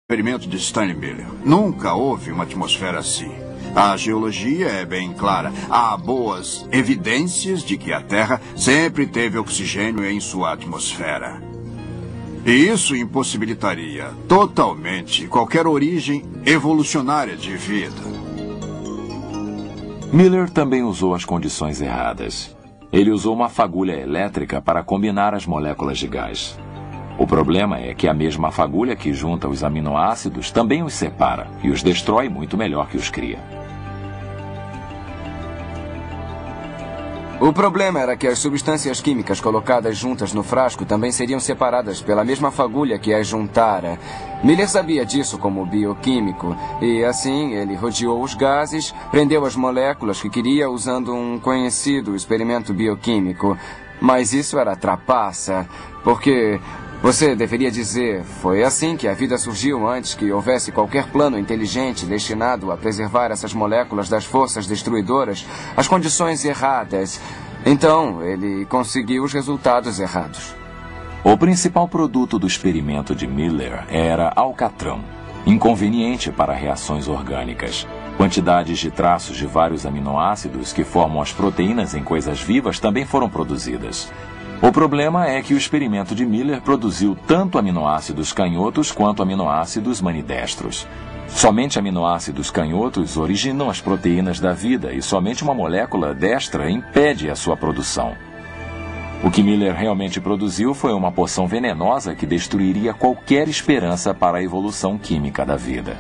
Experimento de Stanley Miller. Nunca houve uma atmosfera assim. A geologia é bem clara. Há boas evidências de que a Terra sempre teve oxigênio em sua atmosfera. E isso impossibilitaria totalmente qualquer origem evolucionária de vida. Miller também usou as condições erradas. Ele usou uma fagulha elétrica para combinar as moléculas de gás. O problema é que a mesma fagulha que junta os aminoácidos também os separa e os destrói muito melhor que os cria. O problema era que as substâncias químicas colocadas juntas no frasco também seriam separadas pela mesma fagulha que as juntara. Miller sabia disso como bioquímico e, assim, ele rodeou os gases, prendeu as moléculas que queria usando um conhecido experimento bioquímico. Mas isso era trapaça, porque... Você deveria dizer, foi assim que a vida surgiu antes que houvesse qualquer plano inteligente destinado a preservar essas moléculas das forças destruidoras, as condições erradas. Então, ele conseguiu os resultados errados. O principal produto do experimento de Miller era alcatrão, inconveniente para reações orgânicas. Quantidades de traços de vários aminoácidos que formam as proteínas em coisas vivas também foram produzidas. O problema é que o experimento de Miller produziu tanto aminoácidos canhotos quanto aminoácidos manidestros. Somente aminoácidos canhotos originam as proteínas da vida e somente uma molécula destra impede a sua produção. O que Miller realmente produziu foi uma poção venenosa que destruiria qualquer esperança para a evolução química da vida.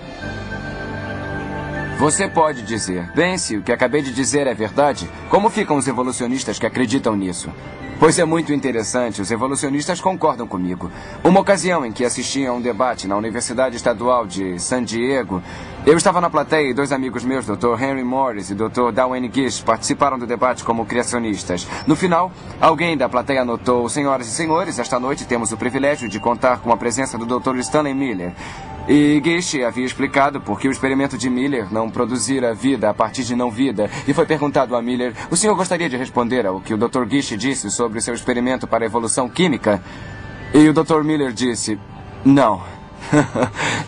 Você pode dizer, bem, se o que acabei de dizer é verdade, como ficam os evolucionistas que acreditam nisso? Pois é muito interessante, os evolucionistas concordam comigo. Uma ocasião em que assisti a um debate na Universidade Estadual de San Diego, eu estava na plateia e dois amigos meus, Dr. Henry Morris e Dr. Darwin Gish, participaram do debate como criacionistas. No final, alguém da plateia anotou, senhoras e senhores, esta noite temos o privilégio de contar com a presença do Dr. Stanley Miller. E Gish havia explicado por que o experimento de Miller não produzira vida a partir de não-vida. E foi perguntado a Miller, o senhor gostaria de responder ao que o Dr. Gish disse sobre seu experimento para a evolução química? E o Dr. Miller disse, não.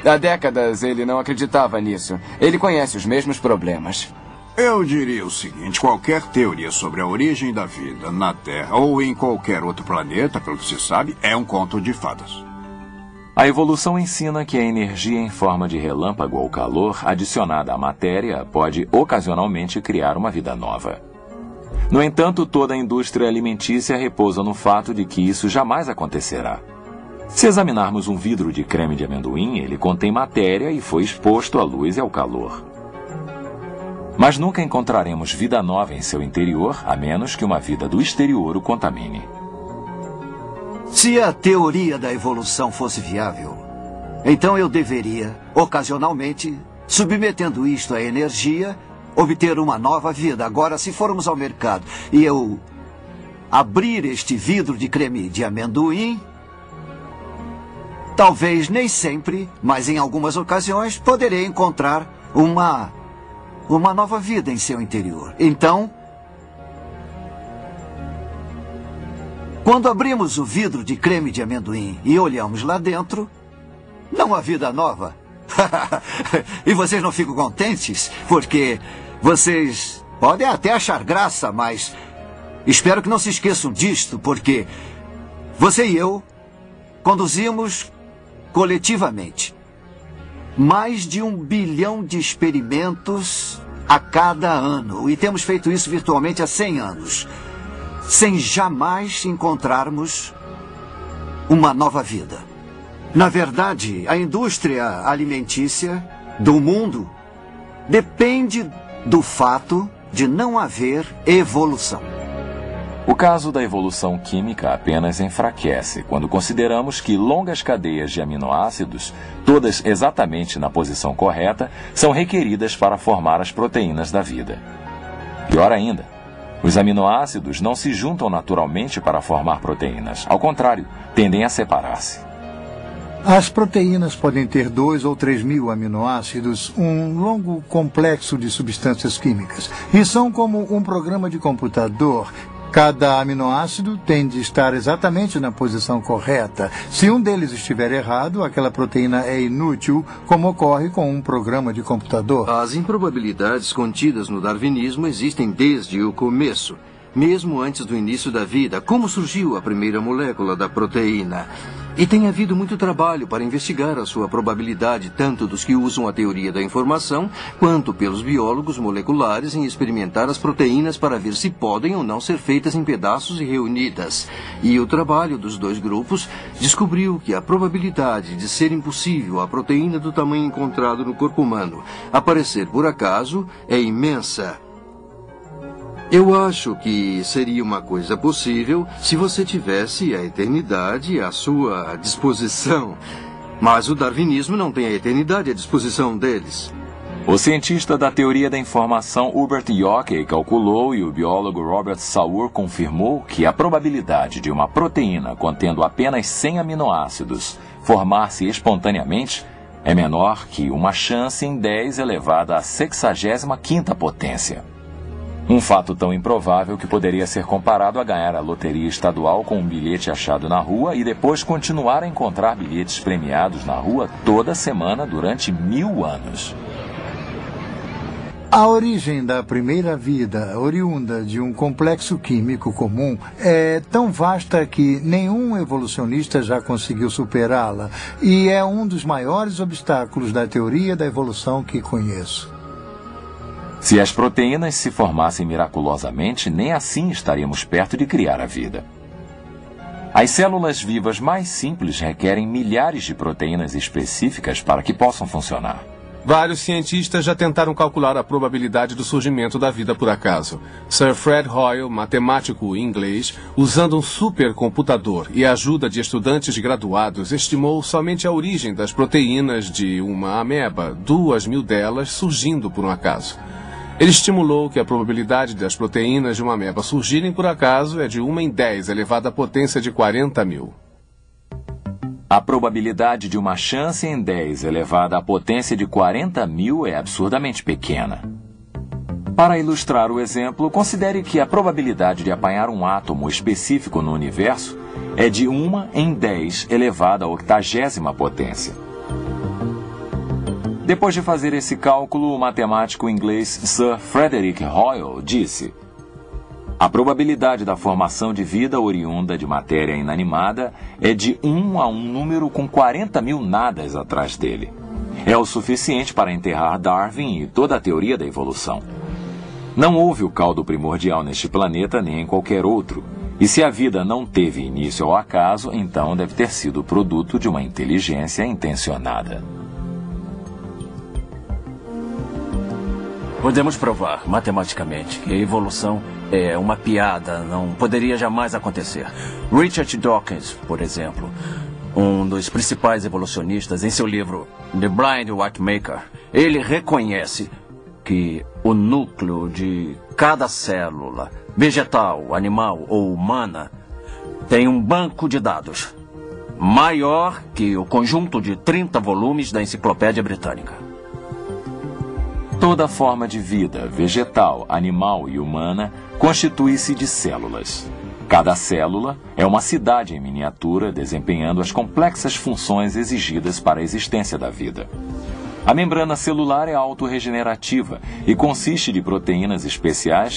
Há décadas ele não acreditava nisso. Ele conhece os mesmos problemas. Eu diria o seguinte, qualquer teoria sobre a origem da vida na Terra ou em qualquer outro planeta, pelo que se sabe, é um conto de fadas. A evolução ensina que a energia em forma de relâmpago ou calor adicionada à matéria pode ocasionalmente criar uma vida nova. No entanto, toda a indústria alimentícia repousa no fato de que isso jamais acontecerá. Se examinarmos um vidro de creme de amendoim, ele contém matéria e foi exposto à luz e ao calor. Mas nunca encontraremos vida nova em seu interior, a menos que uma vida do exterior o contamine. Se a teoria da evolução fosse viável, então eu deveria, ocasionalmente, submetendo isto à energia, obter uma nova vida. Agora, se formos ao mercado e eu abrir este vidro de creme de amendoim, talvez nem sempre, mas em algumas ocasiões, poderei encontrar uma nova vida em seu interior. Então, quando abrimos o vidro de creme de amendoim e olhamos lá dentro, não há vida nova. E vocês não ficam contentes? Porque vocês podem até achar graça, mas espero que não se esqueçam disto, porque você e eu conduzimos coletivamente mais de 1 bilhão de experimentos a cada ano. E temos feito isso virtualmente há 100 anos. Sem jamais encontrarmos uma nova vida. Na verdade, a indústria alimentícia do mundo depende do fato de não haver evolução. O caso da evolução química apenas enfraquece quando consideramos que longas cadeias de aminoácidos, todas exatamente na posição correta, são requeridas para formar as proteínas da vida. Pior ainda, os aminoácidos não se juntam naturalmente para formar proteínas. Ao contrário, tendem a separar-se. As proteínas podem ter 2 ou 3 mil aminoácidos, um longo complexo de substâncias químicas. E são como um programa de computador Cada aminoácido tem de estar exatamente na posição correta. Se um deles estiver errado, aquela proteína é inútil, como ocorre com um programa de computador. As improbabilidades contidas no darwinismo existem desde o começo. Mesmo antes do início da vida, como surgiu a primeira molécula da proteína? E tem havido muito trabalho para investigar a sua probabilidade, tanto dos que usam a teoria da informação, quanto pelos biólogos moleculares em experimentar as proteínas para ver se podem ou não ser feitas em pedaços e reunidas. E o trabalho dos dois grupos descobriu que a probabilidade de ser impossível a proteína do tamanho encontrado no corpo humano aparecer por acaso é imensa. Eu acho que seria uma coisa possível se você tivesse a eternidade à sua disposição. Mas o darwinismo não tem a eternidade à disposição deles. O cientista da teoria da informação Hubert Yockey calculou e o biólogo Robert Sauer confirmou que a probabilidade de uma proteína contendo apenas 100 aminoácidos formar-se espontaneamente é menor que uma chance em 10 elevada à 65ª potência. Um fato tão improvável que poderia ser comparado a ganhar a loteria estadual com um bilhete achado na rua e depois continuar a encontrar bilhetes premiados na rua toda semana durante 1000 anos. A origem da primeira vida, oriunda de um complexo químico comum, é tão vasta que nenhum evolucionista já conseguiu superá-la e é um dos maiores obstáculos da teoria da evolução que conheço. Se as proteínas se formassem miraculosamente, nem assim estaríamos perto de criar a vida. As células vivas mais simples requerem milhares de proteínas específicas para que possam funcionar. Vários cientistas já tentaram calcular a probabilidade do surgimento da vida por acaso. Sir Fred Hoyle, matemático inglês, usando um supercomputador e a ajuda de estudantes graduados, estimou somente a origem das proteínas de uma ameba, 2.000 delas surgindo por um acaso. Ele estimulou que a probabilidade das proteínas de uma ameba surgirem por acaso é de 1 em 10, elevada à potência de 40.000. A probabilidade de uma chance em 10 elevada à potência de 40.000 é absurdamente pequena. Para ilustrar o exemplo, considere que a probabilidade de apanhar um átomo específico no universo é de 1 em 10 elevada à 80ª potência. Depois de fazer esse cálculo, o matemático inglês Sir Frederick Hoyle disse: a probabilidade da formação de vida oriunda de matéria inanimada é de 1 a um número com 40.000 nadas atrás dele. É o suficiente para enterrar Darwin e toda a teoria da evolução. Não houve o caldo primordial neste planeta nem em qualquer outro. E se a vida não teve início ao acaso, então deve ter sido produto de uma inteligência intencionada. Podemos provar, matematicamente, que a evolução é uma piada, não poderia jamais acontecer. Richard Dawkins, por exemplo, um dos principais evolucionistas, em seu livro The Blind Watchmaker, ele reconhece que o núcleo de cada célula, vegetal, animal ou humana, tem um banco de dados maior que o conjunto de 30 volumes da Enciclopédia Britânica. Toda forma de vida, vegetal, animal e humana, constitui-se de células. Cada célula é uma cidade em miniatura desempenhando as complexas funções exigidas para a existência da vida. A membrana celular é autorregenerativa e consiste de proteínas especiais